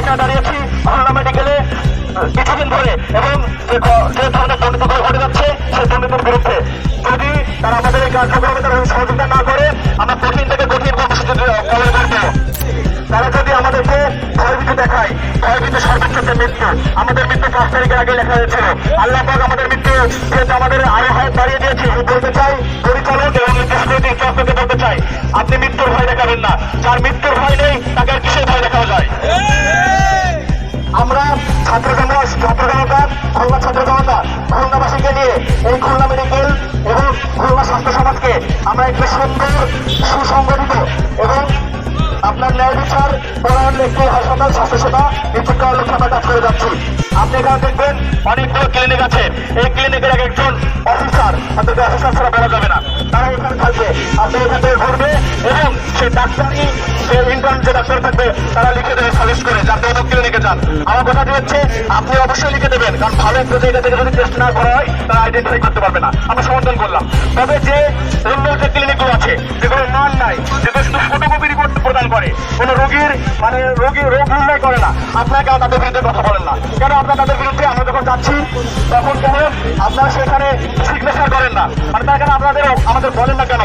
এখানে দাঁড়িয়েছি খুলনা মেডিকেলে কিছুদিন ধরে, এবং যে ধরনের দুর্নীতিগুলো ঘটে যাচ্ছে সেই দুর্নীতির বিরুদ্ধে যদি তারা আমাদের এই কার্যক্রমে তারা সহযোগিতা না করে আমরা কঠিন থেকে কঠিন কর্মসূচি পালন করবো। তারা যদি আমাদেরকে ভয়ভীতি দেখায়, ভয়ভীতি সর্বোচ্চ যে মৃত্যু, আমাদের মৃত্যু 5 তারিখের আগে লেখা হয়েছিল। আল্লাহ পাক আমাদের মৃত্যু যেহেতু আমাদের আরো হাত বাড়িয়ে দিয়েছে, আমি বলতে চাই পরিচালক এবং নির্দেশক চক্রকে বলতে চাই, আপনি মৃত্যুর ভয় দেখাবেন না। যার মৃত্যুর ভয় নেই তাকে আর কিসের ভয় দেখানো যায়? আমরা ছাত্র জনতা, খুলনা ছাত্র জনতা, খুলনাবাসীকে নিয়ে এই খুলনা মেডিকেল এবং খুলনা স্বাস্থ্য সমাজকে আমরা একটি সুন্দর সুসংগঠিত এবং আপনার ন্যায় বিচার পরায়ণ একটি হাসপাতাল স্বাস্থ্যসেবা নিশ্চিত করার লক্ষ্যে আমরা কাজ করে যাচ্ছি। আপনি এখানে দেখবেন অনেকগুলো ক্লিনিক আছে, এই ক্লিনিকের এক একজন অফিসার, তাদেরকে অফিসার ছাড়া বলা যাবে না, তারা এখানে থাকবে। আপনি এখান থেকে ঘুরবে এবং সেই ডাক্তারি যে ইন্টার্ন যে ডাক্তার থাকবে তারা লিখে দেবে সাজেস্ট করে যে আপনি অন্য ক্লিনিকে যান। আমার কথাটি হচ্ছে আপনি অবশ্যই লিখে দেবেন, কারণ ভালো একটা জায়গা থেকে যদি টেস্ট না করা হয় তারা আইডেন্টিফাই করতে পারবে না। আমরা সমর্থন করলাম। তবে যে অন্য যে ক্লিনিকগুলো আছে যেগুলো মান নাই, যেগুলো শুধু ফটোকপি রিপোর্ট প্রদান করে, কোনো রোগীর রোগ নির্ণয় করে না, আপনারা কেন তাদের বিরুদ্ধে কথা বলেন না? কেন আপনারা তাদের বিরুদ্ধে আমরা যখন যাচ্ছি তখন কেন আপনারা সেখানে সিগনেচার করেন না? তারা কেন আমাদের বলেন না কেন